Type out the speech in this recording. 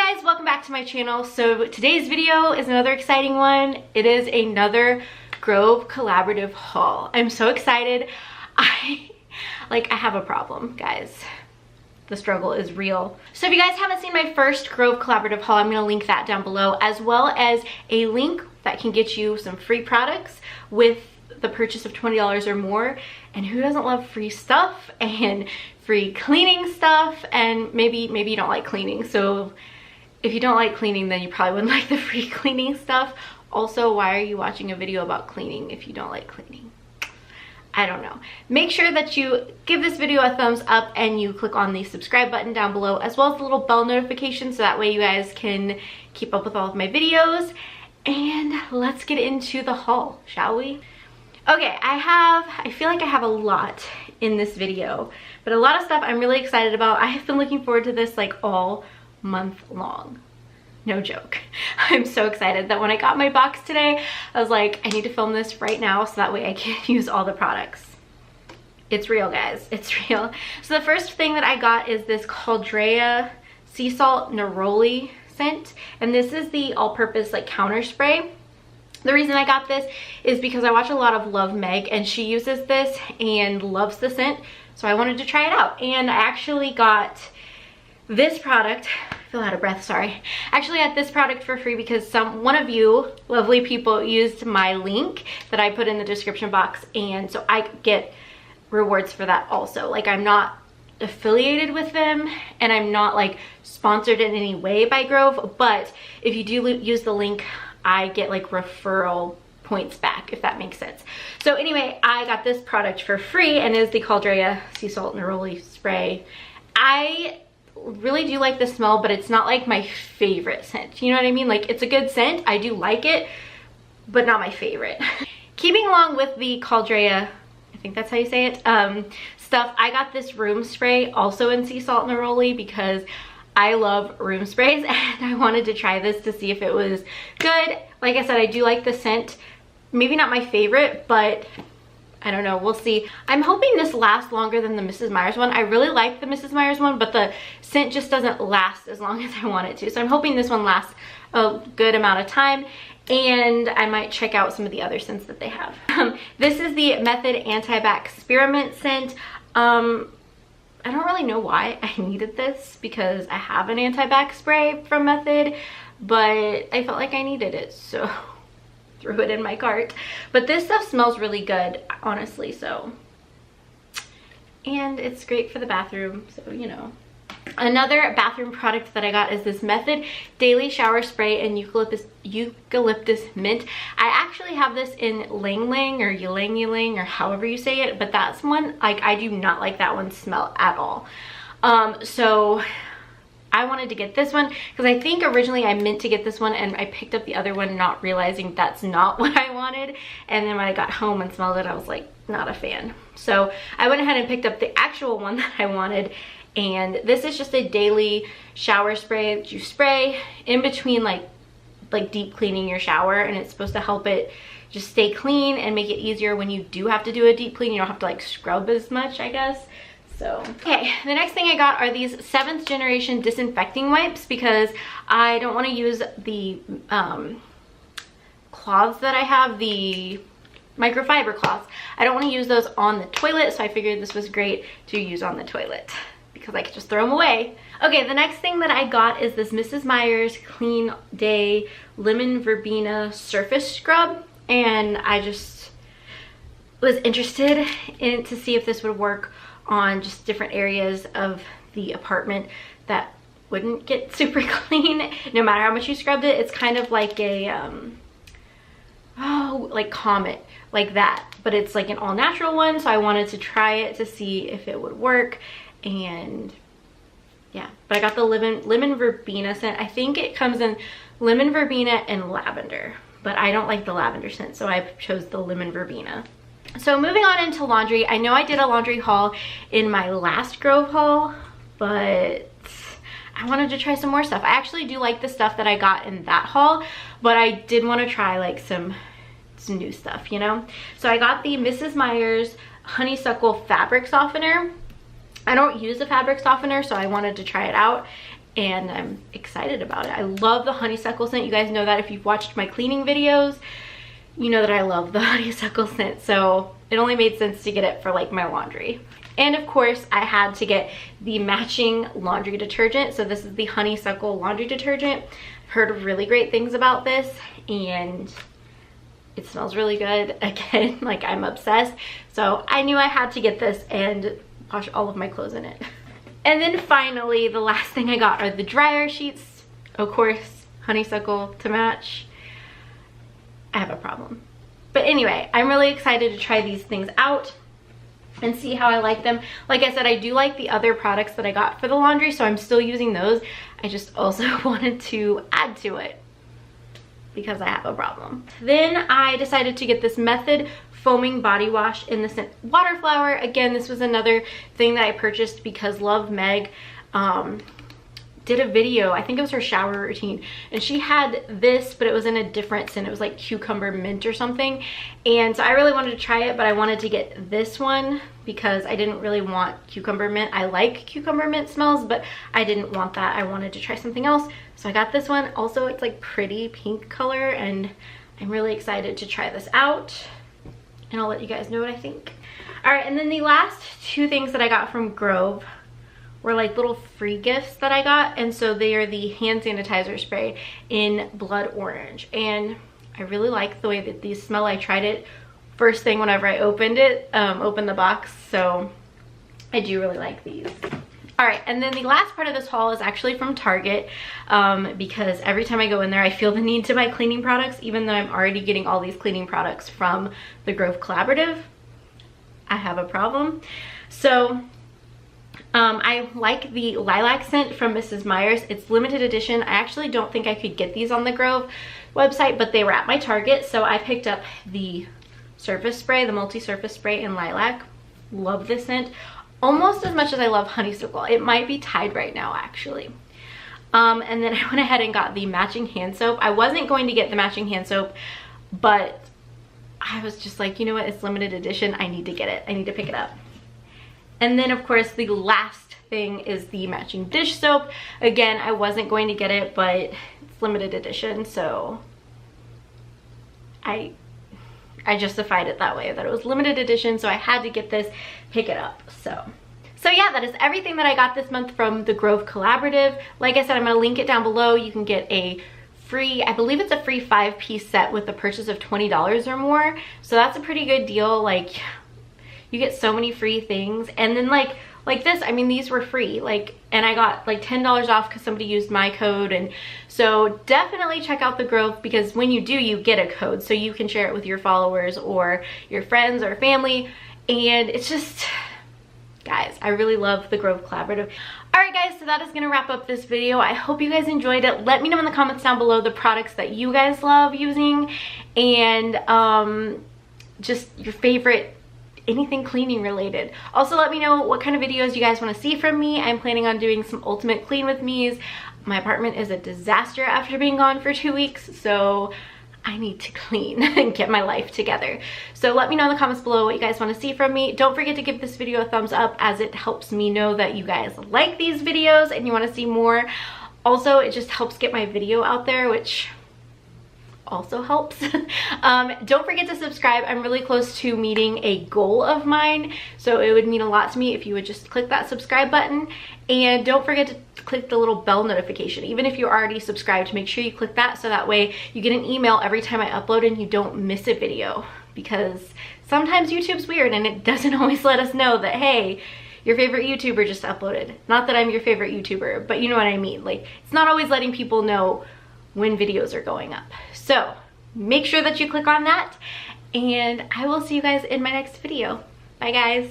Hi guys, welcome back to my channel. So today's video is another exciting one. It is another Grove collaborative haul. I'm so excited. I have a problem, guys. The struggle is real. So if you guys haven't seen my first Grove collaborative haul, I'm gonna link that down below, as well as a link that can get you some free products with the purchase of $20 or more. And who doesn't love free stuff and free cleaning stuff? And maybe you don't like cleaning, so if you don't like cleaning, then you probably wouldn't like the free cleaning stuff. Also, why are you watching a video about cleaning if you don't like cleaning? I don't know. Make sure that you give this video a thumbs up and you click on the subscribe button down below, as well as the little bell notification, so that way you guys can keep up with all of my videos. And let's get into the haul, shall we? Okay, I feel like I have a lot in this video, but a lot of stuff I'm really excited about. I have been looking forward to this like all month long. No joke. I'm so excited that when I got my box today, I was like, I need to film this right now so that way I can use all the products. It's real, guys. It's real. So the first thing that I got is this Caldrea Sea Salt Neroli scent, and this is the all-purpose like counter spray. The reason I got this is because I watch a lot of Love Meg, and she uses this and loves the scent, so I wanted to try it out. And I actually got this product, I feel out of breath, sorry. I actually got this product for free because one of you lovely people used my link that I put in the description box, and so I get rewards for that also. Like, I'm not affiliated with them and I'm not like sponsored in any way by Grove, but if you do use the link, I get like referral points back, if that makes sense. So anyway, I got this product for free, and it is the Caldrea Sea Salt Neroli spray. I really do like the smell, but it's not like my favorite scent. You know what I mean? Like, it's a good scent. I do like it, but not my favorite. Keeping along with the Caldrea, I think that's how you say it, stuff, I got this room spray also in Sea Salt Neroli because I love room sprays, and I wanted to try this to see if it was good. Like I said, I do like the scent. Maybe not my favorite, but I don't know, we'll see. I'm hoping this lasts longer than the Mrs. Meyer's one. I really like the Mrs. Meyer's one, but the scent just doesn't last as long as I want it to. So I'm hoping this one lasts a good amount of time, and I might check out some of the other scents that they have. This is the Method Anti-Bac Spearmint scent. I don't really know why I needed this because I have an anti-bac spray from Method, but I felt like I needed it, so threw it in my cart. But this stuff smells really good, honestly, so. And it's great for the bathroom, so you know. Another bathroom product that I got is this Method Daily Shower Spray and Eucalyptus Mint. I actually have this in Lang Lang or Ylang Ylang or however you say it, but that's one, like, I do not like that one smell at all. So I wanted to get this one because I think originally I meant to get this one, and I picked up the other one not realizing that's not what I wanted. And then when I got home and smelled it, I was like, not a fan. So I went ahead and picked up the actual one that I wanted. And this is just a daily shower spray that you spray in between like deep cleaning your shower, and it's supposed to help it just stay clean and make it easier when you do have to do a deep clean. You don't have to like scrub as much, I guess. So, okay, the next thing I got are these 7th generation disinfecting wipes because I don't want to use the cloths that I have, the microfiber cloths. I don't want to use those on the toilet, so I figured this was great to use on the toilet because I could just throw them away. Okay, the next thing that I got is this Mrs. Meyer's Clean Day Lemon Verbena Surface Scrub, and I just was interested in it to see if this would work on just different areas of the apartment that wouldn't get super clean no matter how much you scrubbed it. It's kind of like a like Comet, like that, but it's like an all natural one, so I wanted to try it to see if it would work. And yeah, but I got the lemon verbena scent. I think it comes in lemon verbena and lavender, but I don't like the lavender scent, so I chose the lemon verbena. So moving on into laundry, I know I did a laundry haul in my last Grove haul, but I wanted to try some more stuff. I actually do like the stuff that I got in that haul, but I did want to try like some new stuff, you know? So I got the Mrs. Meyer's Honeysuckle Fabric Softener. I don't use a fabric softener, so I wanted to try it out. and I'm excited about it. I love the honeysuckle scent. You guys know that if you've watched my cleaning videos, you know that I love the honeysuckle scent, so it only made sense to get it for like my laundry. And of course, I had to get the matching laundry detergent. So this is the honeysuckle laundry detergent. I've heard really great things about this, and it smells really good. Again, like I'm obsessed. So I knew I had to get this and wash all of my clothes in it. And then finally, the last thing I got are the dryer sheets. Of course, honeysuckle to match. I have a problem. But anyway, I'm really excited to try these things out and see how I like them. Like I said, I do like the other products that I got for the laundry, so I'm still using those. I just also wanted to add to it because I have a problem. Then I decided to get this Method foaming body wash in the scent Waterflower. Again, this was another thing that I purchased because Love Meg did a video, I think it was her shower routine, and she had this, but it was in a different scent. It was like cucumber mint or something, and so I really wanted to try it, but I wanted to get this one because I didn't really want cucumber mint. I like cucumber mint smells, but I didn't want that. I wanted to try something else, so I got this one. Also, it's like pretty pink color, and I'm really excited to try this out, and I'll let you guys know what I think. All right, and then the last two things that I got from Grove were like little free gifts that I got, and so they are the hand sanitizer spray in Blood Orange, and I really like the way that these smell. I tried it first thing whenever I opened the box, so I do really like these. All right, and then the last part of this haul is actually from Target, because every time I go in there I feel the need to buy cleaning products, even though I'm already getting all these cleaning products from the Grove Collaborative. I have a problem. So I like the lilac scent from Mrs. Meyer's. It's limited edition. I actually don't think I could get these on the Grove website, but they were at my Target, so I picked up the surface spray, the multi-surface spray in lilac. Love this scent almost as much as I love honeysuckle. It might be tied right now, actually. And then I went ahead and got the matching hand soap. I wasn't going to get the matching hand soap, but I was just like, you know what, it's limited edition. I need to get it. I need to pick it up. And then of course the last thing is the matching dish soap. Again, I wasn't going to get it, but it's limited edition, so I justified it that way, that it was limited edition, so I had to get this, pick it up. So yeah, that is everything that I got this month from the Grove Collaborative. Like I said, I'm gonna link it down below. You can get a free, I believe it's a free 5-piece set with a purchase of $20 or more, so that's a pretty good deal. Like, you get so many free things. And then like this, I mean, these were free, like, and I got like $10 off because somebody used my code. And so definitely check out the Grove, because when you do, you get a code, so you can share it with your followers or your friends or family. And it's just, guys, I really love the Grove Collaborative. All right guys, so that is gonna wrap up this video. I hope you guys enjoyed it. Let me know in the comments down below the products that you guys love using, and just your favorite anything cleaning related. Also, let me know what kind of videos you guys want to see from me. I'm planning on doing some ultimate clean with me's. My apartment is a disaster after being gone for 2 weeks, so I need to clean and get my life together. So let me know in the comments below what you guys want to see from me. Don't forget to give this video a thumbs up, as it helps me know that you guys like these videos and you want to see more. Also, it just helps get my video out there, which also helps. Don't forget to subscribe. I'm really close to meeting a goal of mine, so it would mean a lot to me if you would just click that subscribe button. And don't forget to click the little bell notification. Even if you're already subscribed, make sure you click that, so that way you get an email every time I upload and you don't miss a video, because sometimes YouTube's weird and it doesn't always let us know that, hey, your favorite YouTuber just uploaded. Not that I'm your favorite YouTuber, but you know what I mean. Like, it's not always letting people know when videos are going up. So make sure that you click on that, and I will see you guys in my next video. Bye guys.